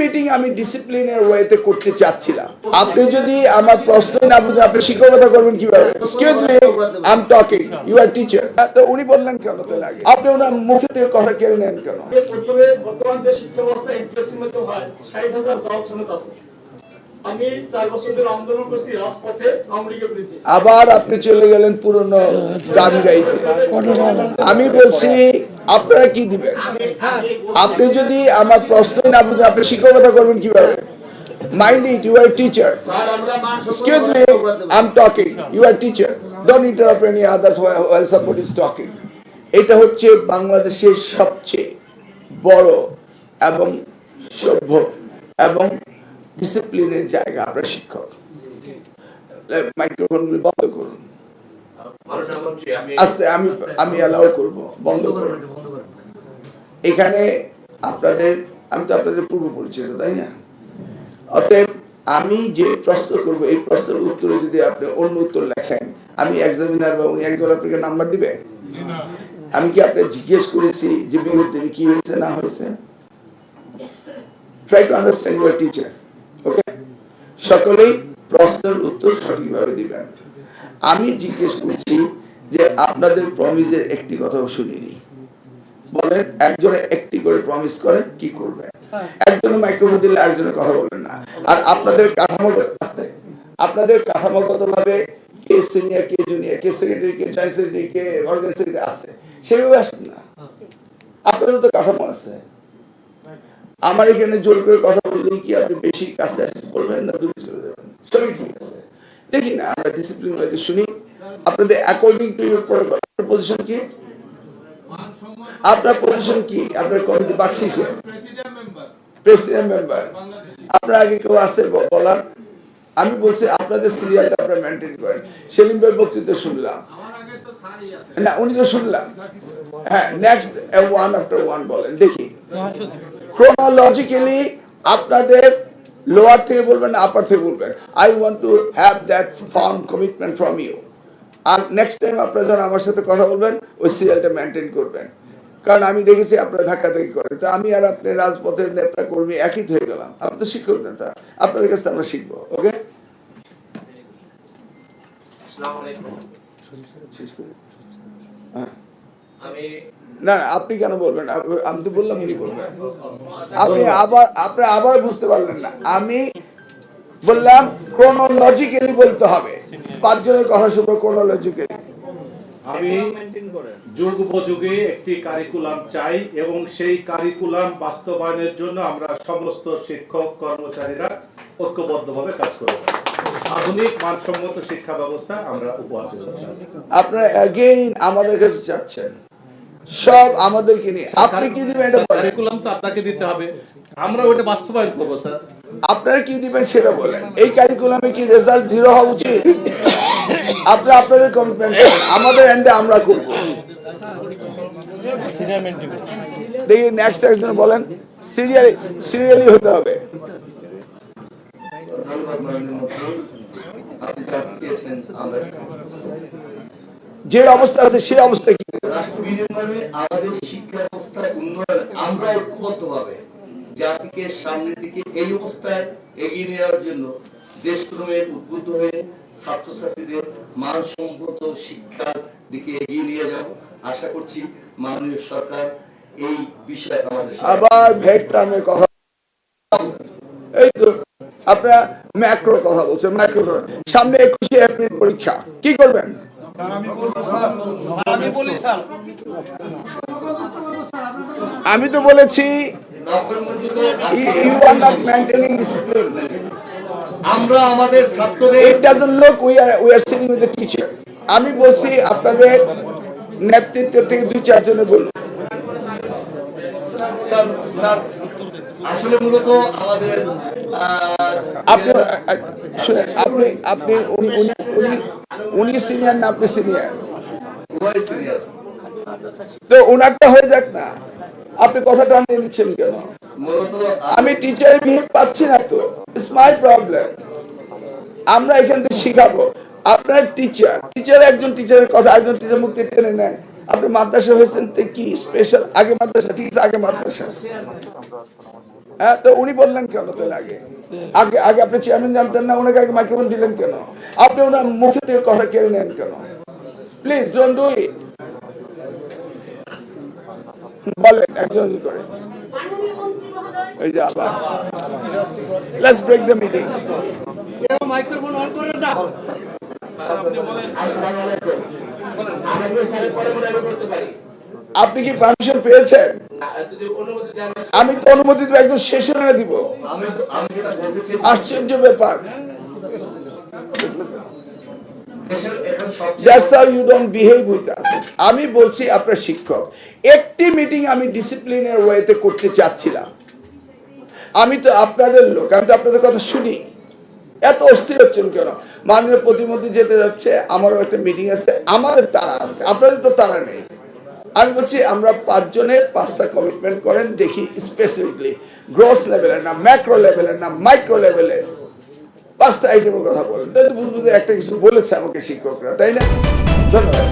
Meeting আমি ডিসিপ্লিনের ওয়েতে করতে চাচ্ছিলাম। আপনি যদি আমার প্রশ্ন না বুঝে আপনি শিক্ষকতা করবেন কিভাবে? Excuse me, I am talking, you are teacher. তো উনি বললেন কেন তো লাগে আপনি ওনার মুখে থেকে কথা কেড়ে নেন কেন? প্রথমে বর্তমান যে শিক্ষা ব্যবস্থা এনটিএসসির মধ্যে হয় 60,000 জব সনদ আছে। আমি 4 বছর ধরে আন্দোলন করছি রাজপথে আওয়ামী লীগের বিরুদ্ধে। আবার আপনি চলে গেলেন পুরনো গান গাইতে। আমি বলছি আপনারা কি দিবেন? আপনি যদি আমার প্রশ্ন না বুঝে আপনি শিক্ষকতা করবেন কিভাবে? Mind it, you are a teacher. Excuse me, I'm talking. You are a teacher. Don't interrupt any others while somebody is talking. এটা হচ্ছে বাংলাদেশের সবচেয়ে বড় এবং সভ্য এবং ডিসিপ্লিনের জায়গা। আপনার শিক্ষক মাইক্রোফোনগুলো বন্ধ করুন। আস্তে আমি অ্যালাউ করব, বন্ধ করুন। এখানে আপনাদের আমি তো আপনাদের পূর্ব পরিচিত, তাই না? অতএব আমি যে প্রশ্ন করব এই প্রশ্নের উত্তরে যদি আপনি অন্য উত্তর লেখেন, আমি এক্সামিনার বা উনি একজন আপনাকে নাম্বার দিবে? আমি কি আপনি জিজ্ঞেস করেছি যে বিগত দিনে কি হয়েছে না হয়েছে? Try to understand your teacher. Okay, সকলেই প্রশ্নের উত্তর সঠিকভাবে দিবেন। আমি জিজ্ঞেস করছি যে আপনাদের প্রমিসের একটি কথাও শুনিনি। বলেন, একজনে একটি করে প্রমিস করেন, কি করবেন? একজনে মাইক্রোফোন দিলে আরেকজনের কথা বলবেন না। আর আপনাদের কাঠামোগত আছে, আপনাদের কাঠামোগত ভাবে কে সিনিয়র, কে জুনিয়র, কে সেক্রেটারি, কে জয়েন্ট সেক্রেটারি, কে অর্গানাইজার আছে, সেভাবে আসেন না। আপনাদের তো কাঠামো আছে। আমার এখানে জোর করে কথা বললেই কি আপনি বেশি কাছে আসতে বলবেন না দূরে চলে যাবেন? সবই ঠিক আছে। দেখি না আমরা ডিসিপ্লিন ওয়েতে শুনি আপনাদের অ্যাকর্ডিং টু ইউর প্রটোকল। আপনার পজিশন কি? আপনার পজিশন কি? আপনার কমিটি বাকশিসে প্রেসিডেন্ট মেম্বার। আপনার আগে কেউ আছে বলার? আমি বলছি আপনাদের সিরিয়ালটা আপনারা মেনটেন করেন। সেলিম ভাই বক্তৃতা শুনলাম না, উনি তো শুনলাম। হ্যাঁ, নেক্সট ওয়ান আফটার ওয়ান বলেন দেখি। ক্রোনোলজিক্যালি আপনাদের লোয়ার থেকে বলবেন না আপার থেকে বলবেন। I want to have that firm commitment from you. আর নেক্সট টাইম আপনারা যখন আমার সাথে কথা বলবেন ওই সিরিয়ালটা মেনটেন করবেন। কারণ আমি দেখেছি আপনারা ধাক্কাধাক্কি করেন। তো আমি আর আপনি রাজপথের নেতা কর্মী একই হয়ে গেলাম। আপনি তো শিক্ষক নেতা, আপনাদের কাছে আমরা শিখবো। ওকে, না আপনি কেন বলবেন? আমি তো বললাম উনি বলবেন। আপনি আবার বুঝতে পারলেন না। আমি বললাম ক্রোনোলজিক্যালি বলতে হবে। 5 জনের কথা শুনবো ক্রোনোলজিক্যালি। আমি যুগ উপযোগী একটি কারিকুলাম চাই এবং সেই কারিকুলাম বাস্তবায়নের জন্য আমরা সমস্ত শিক্ষক কর্মচারীরা ঐক্যবদ্ধভাবে কাজ করব। আধুনিক মানসম্মত শিক্ষা ব্যবস্থা আমরা উপহার দেব। আপনারা अगेन আমাদের কাছে চাচ্ছেন সব আমাদেরকে নিয়ে। আপনি কি দিবেন এটা বলেন? কারিকুলাম তো আপনাকে দিতে হবে, আমরা ওটা বাস্তবায়ন করব স্যার। আপনারা কি দিবেন সেটা বলেন। এই কারিকুলামে কি রেজাল্ট 0 হওয়া উচিত? আপনারা আপনাদের কমিটমেন্ট করেন, আমাদের এন্ডে আমরা করব। দেখি নেক্সট একজন বলেন। সিরিয়ালি হতে হবে। যে অবস্থা আছে সেই অবস্থা কি রাষ্ট্রবিহীনভাবে আমাদের শিক্ষা ব্যবস্থা উন্নয়ন আমরা ঐক্যবদ্ধভাবে জাতিকে সামনের দিকে এই অবস্থায় এগিয়ে নেওয়ার জন্য দেশপ্রেমে উদ্বুদ্ধ হয়ে ছাত্রছাত্রীদের মানসম্মত শিক্ষার দিকে এগিয়ে নিয়ে যাব। আশা করছি মাননীয় সরকার এই বিষয়ে আমাদের আবার ভেক্টরের কথা। এই তো আপনারা ম্যাক্রো কথা বলছেন। ম্যাক্রো সামনে 21শে এপ্রিল পরীক্ষা, কি করবেন? আমি তো বলেছি you are not maintaining discipline. আমরা আমাদের ছাত্রদের It doesn't look we are sitting with the teacher. আমি বলছি আপনাদের নেতৃত্ব থেকে 2-4 জনে বলুন। আসলে মূলত আমাদের আপনি উনি সিনিয়র না আপনি সিনিয়র? তো ওনারটা হয়ে যাক না, আপনি কথাটা নিয়ে নিচ্ছেন কেন? আমি টিচারের বিহেভ পাচ্ছি না তো, ইটস মাই প্রবলেম। আমরা এখান থেকে শিখাবো। আপনার টিচার একজন টিচারের কথা একজন টিচার মুখ থেকে টেনে নেন। আপনি মাদ্রাসা হয়েছেন তো কি স্পেশাল? আগে মাদ্রাসা, ঠিক আছে, আগে মাদ্রাসা। হ্যাঁ, তো উনি বললেন কেন তো আগে আগে আগে আপনি চেয়ারম্যান জানতেন না, ওনাকে আগে মাইক্রোফোন দিলেন কেন? আপনি ওনার মুখে থেকে কথা কেড়ে নেন কেন? Please don't do it. বলেন একজন করে ওই যে আবার let's break the meeting. Microphone on করেন না। আপনি কি পারমিশন পেয়েছেন? আমি তো অনুমতি দেব, একজন সেশনে দিব। আমি যেটা বলতে চাইছি, আশ্চর্য ব্যাপার। দেশের এখন সবচেয়ে That's how you don't behave with us. আমি বলছি আপনার শিক্ষক, একটি মিটিং আমি ডিসিপ্লিনের ওয়েতে করতে চাচ্ছিলাম। আমি তো আপনাদের লোক, আমি তো আপনাদের কথা শুনি। এত অস্থির হচ্ছেন কেন? মাননীয় প্রতিমন্ত্রী যেতে যাচ্ছে, আমারও একটা মিটিং আছে, আমাদের তারা আছে, আপনাদের তো তারা নেই। আমি বলছি আমরা 5 জনে 5টা কমিটমেন্ট করেন, দেখি স্পেসিফিকলি গ্রস লেভেলের না, ম্যাক্রো লেভেলের না, মাইক্রো লেভেলের 5টা আইটেমের কথা বলেন। তাই তো বুঝবো যে একটা কিছু বলেছে আমাকে শিক্ষকরা, তাই না? ধন্যবাদ।